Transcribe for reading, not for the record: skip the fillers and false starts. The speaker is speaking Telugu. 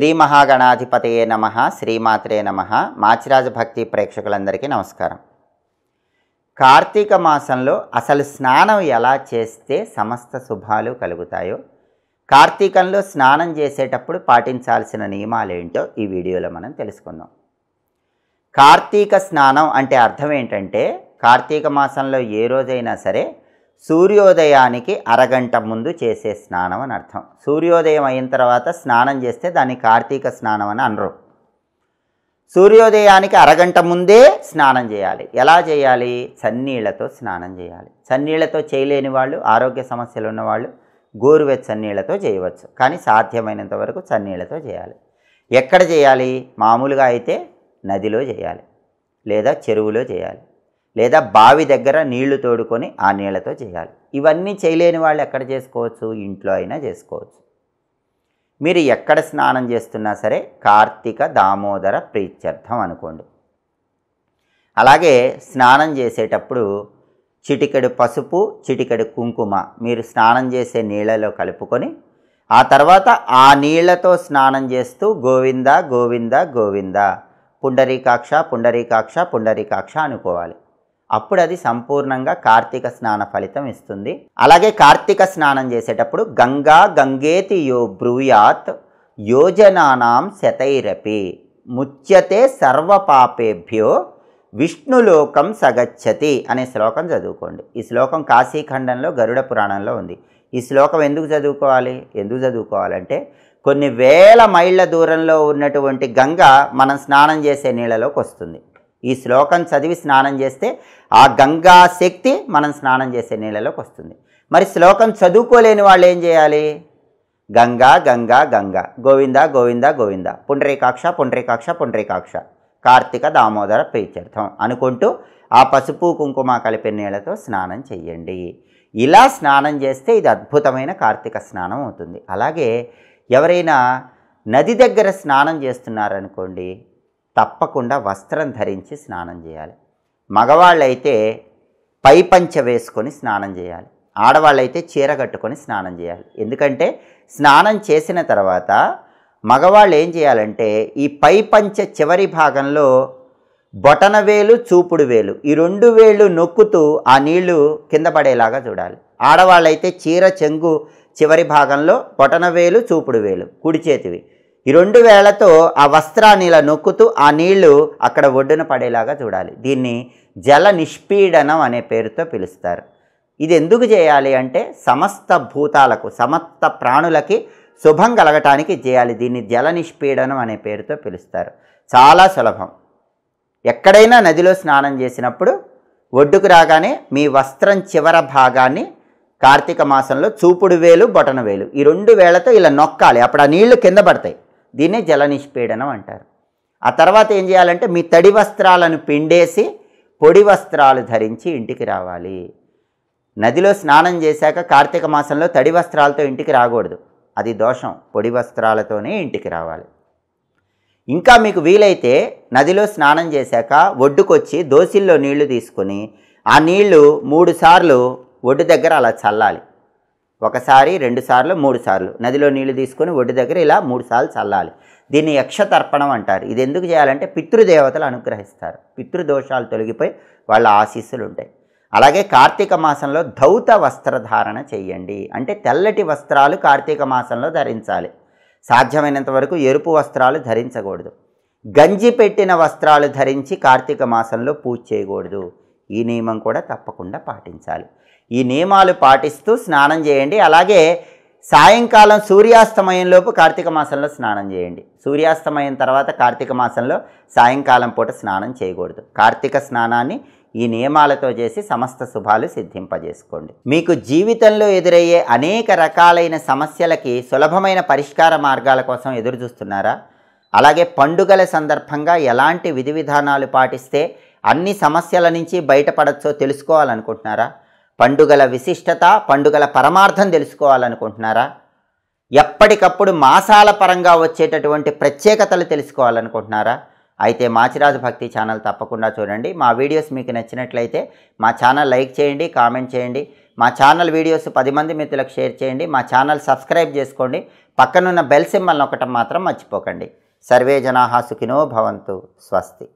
శ్రీ మహాగణాధిపతయే నమః శ్రీమాత్రే నమః మాచిరాజ భక్తి ప్రేక్షకులందరికీ నమస్కారం. కార్తీక మాసంలో అసలు స్నానం ఎలా చేస్తే సమస్త శుభాలు కలుగుతాయో, కార్తీకంలో స్నానం చేసేటప్పుడు పాటించాల్సిన నియమాలేంటో ఈ వీడియోలో మనం తెలుసుకుందాం. కార్తీక స్నానం అంటే అర్థం ఏంటంటే, కార్తీక మాసంలో ఏ రోజైనా సరే సూర్యోదయానికి అరగంట ముందు చేసే స్నానం అని అర్థం. సూర్యోదయం అయిన తర్వాత స్నానం చేస్తే దాన్ని కార్తీక స్నానం అని అనరు. సూర్యోదయానికి అరగంట ముందే స్నానం చేయాలి. ఎలా చేయాలి? చన్నీళ్లతో స్నానం చేయాలి. చన్నీళ్లతో చేయలేని వాళ్ళు, ఆరోగ్య సమస్యలు ఉన్నవాళ్ళు గోరువెచ్చని నీళ్లతో చేయవచ్చు, కానీ సాధ్యమైనంత వరకు చన్నీళ్లతో చేయాలి. ఎక్కడ చేయాలి? మామూలుగా అయితే నదిలో చేయాలి, లేదా చెరువులో చేయాలి, లేదా బావి దగ్గర నీళ్లు తోడుకొని ఆ నీళ్లతో చేయాలి. ఇవన్నీ చేయలేని వాళ్ళు ఎక్కడ చేసుకోవచ్చు? ఇంట్లో అయినా చేసుకోవచ్చు. మీరు ఎక్కడ స్నానం చేస్తున్నా సరే కార్తీక దామోదర ప్రీత్యర్థం అనుకోండి. అలాగే స్నానం చేసేటప్పుడు చిటికెడు పసుపు, చిటికెడు కుంకుమ మీరు స్నానం చేసే నీళ్ళలో కలుపుకొని, ఆ తర్వాత ఆ నీళ్లతో స్నానం చేస్తూ గోవింద గోవింద గోవింద పుండరీకాక్ష పుండరీకాక్ష పుండరీకాక్ష అనుకోవాలి. అప్పుడు అది సంపూర్ణంగా కార్తీక స్నాన ఫలితం ఇస్తుంది. అలాగే కార్తీక స్నానం చేసేటప్పుడు గంగా గంగేతి యో బ్రూయాత్ యోజనానాం శతైరపి ముచ్యతే సర్వపాపేభ్యో విష్ణులోకం సగచ్చతి అనే శ్లోకం చదువుకోండి. ఈ శ్లోకం కాశీఖండంలో గరుడ పురాణంలో ఉంది. ఈ శ్లోకం ఎందుకు చదువుకోవాలంటే, కొన్ని వేల మైళ్ళ దూరంలో ఉన్నటువంటి గంగ మనం స్నానం చేసే నీళ్ళలోకి వస్తుంది. ఈ శ్లోకం చదివి స్నానం చేస్తే ఆ గంగా శక్తి మనం స్నానం చేసే నీళ్ళలోకి వస్తుంది. మరి శ్లోకం చదువుకోలేని వాళ్ళు ఏం చేయాలి? గంగా గంగా గంగా గోవింద గోవింద గోవింద పుండరీకాక్ష పుండరీకాక్ష పుండరీకాక్ష కార్తీక దామోదర ప్రీత్యర్థం అనుకుంటూ ఆ పసుపు కుంకుమ కలిపిన నీళ్ళతో స్నానం చెయ్యండి. ఇలా స్నానం చేస్తే ఇది అద్భుతమైన కార్తీక స్నానం అవుతుంది. అలాగే ఎవరైనా నది దగ్గర స్నానం చేస్తున్నారనుకోండి, తప్పకుండా వస్త్రం ధరించి స్నానం చేయాలి. మగవాళ్ళైతే పైపంచ వేసుకొని స్నానం చేయాలి, ఆడవాళ్ళైతే చీర కట్టుకొని స్నానం చేయాలి. ఎందుకంటే స్నానం చేసిన తర్వాత మగవాళ్ళు ఏం చేయాలంటే, ఈ పైపంచ చివరి భాగంలో బొటనవేలు చూపుడు వేలు ఈ రెండు వేళ్ళు నొక్కుతూ ఆ నీళ్లు కింద పడేలాగా చూడాలి. ఆడవాళ్ళైతే చీర చెంగు చివరి భాగంలో బొటనవేలు చూపుడు వేలు కుడి చేతివి ఈ రెండు వేళ్లతో ఆ వస్త్రాన్ని ఇలా నొక్కుతూ ఆ నీళ్లు అక్కడ ఒడ్డున పడేలాగా చూడాలి. దీన్ని జల నిష్పీడనం అనే పేరుతో పిలుస్తారు. ఇది ఎందుకు చేయాలి అంటే, సమస్త భూతాలకు సమస్త ప్రాణులకి శుభం కలగటానికి చేయాలి. దీన్ని జల నిష్పీడనం అనే పేరుతో పిలుస్తారు. చాలా సులభం. ఎక్కడైనా నదిలో స్నానం చేసినప్పుడు ఒడ్డుకు రాగానే మీ వస్త్రం చివర భాగాన్ని కార్తీక మాసంలో చూపుడు వేలు బొటన వేలు ఈ రెండు వేళ్లతో ఇలా నొక్కాలి. అప్పుడు ఆ నీళ్లు కింద పడతాయి. దీన్నే జల నిష్పీడనం అంటారు. ఆ తర్వాత ఏం చేయాలంటే, మీ తడి వస్త్రాలను పిండేసి పొడి వస్త్రాలు ధరించి ఇంటికి రావాలి. నదిలో స్నానం చేశాక కార్తీక మాసంలో తడి వస్త్రాలతో ఇంటికి రాకూడదు, అది దోషం. పొడి వస్త్రాలతోనే ఇంటికి రావాలి. ఇంకా మీకు వీలైతే నదిలో స్నానం చేశాక ఒడ్డుకొచ్చి దోసిల్లో నీళ్లు తీసుకొని ఆ నీళ్లు 3 సార్లు ఒడ్డు దగ్గర అలా చల్లాలి. ఒకసారి, 2 సార్లు, 3 సార్లు నదిలో నీళ్లు తీసుకొని ఒడ్డు దగ్గర ఇలా 3 సార్లు చల్లాలి. దీన్ని యక్షతర్పణం అంటారు. ఇది ఎందుకు చేయాలంటే, పితృదేవతలు అనుగ్రహిస్తారు. పితృదోషాలు తొలగిపోయి వాళ్ళ ఆశీస్సులు ఉంటాయి. అలాగే కార్తీక మాసంలో ధౌత వస్త్రధారణ చెయ్యండి. అంటే తెల్లటి వస్త్రాలు కార్తీక మాసంలో ధరించాలి. సాధ్యమైనంత వరకు ఎరుపు వస్త్రాలు ధరించకూడదు. గంజి పెట్టిన వస్త్రాలు ధరించి కార్తీక మాసంలో పూజ చేయకూడదు. ఈ నియమం కూడా తప్పకుండా పాటించాలి. ఈ నియమాలు పాటిస్తూ స్నానం చేయండి. అలాగే సాయంకాలం సూర్యాస్తమయంలోపు కార్తీక మాసంలో స్నానం చేయండి. సూర్యాస్తమయం తర్వాత కార్తీక మాసంలో సాయంకాలం పూట స్నానం చేయకూడదు. కార్తీక స్నానాన్ని ఈ నియమాలతో చేసి సమస్త శుభాలు సిద్ధింపజేసుకోండి. మీకు జీవితంలో ఎదురయ్యే అనేక రకాలైన సమస్యలకి సులభమైన పరిష్కార మార్గాల కోసం ఎదురు చూస్తున్నారా? అలాగే పండుగల సందర్భంగా ఎలాంటి విధి విధానాలు పాటిస్తే అన్ని సమస్యల నుంచి బయటపడచ్చో తెలుసుకోవాలనుకుంటున్నారా? పండుగల విశిష్టత, పండుగల పరమార్థం తెలుసుకోవాలనుకుంటున్నారా? ఎప్పటికప్పుడు మాసాల పరంగా వచ్చేటటువంటి ప్రత్యేకతలు తెలుసుకోవాలనుకుంటున్నారా? అయితే మాచిరాజు భక్తి ఛానల్ తప్పకుండా చూడండి. మా వీడియోస్ మీకు నచ్చినట్లయితే మా ఛానల్ లైక్ చేయండి, కామెంట్ చేయండి. మా ఛానల్ వీడియోస్ 10 మంది మిత్రులకు షేర్ చేయండి. మా ఛానల్ సబ్స్క్రైబ్ చేసుకోండి. పక్కనున్న బెల్ సింబల్ నొక్కటం మాత్రం మర్చిపోకండి. సర్వే జనాః సుఖినో భవంతు. స్వస్తి.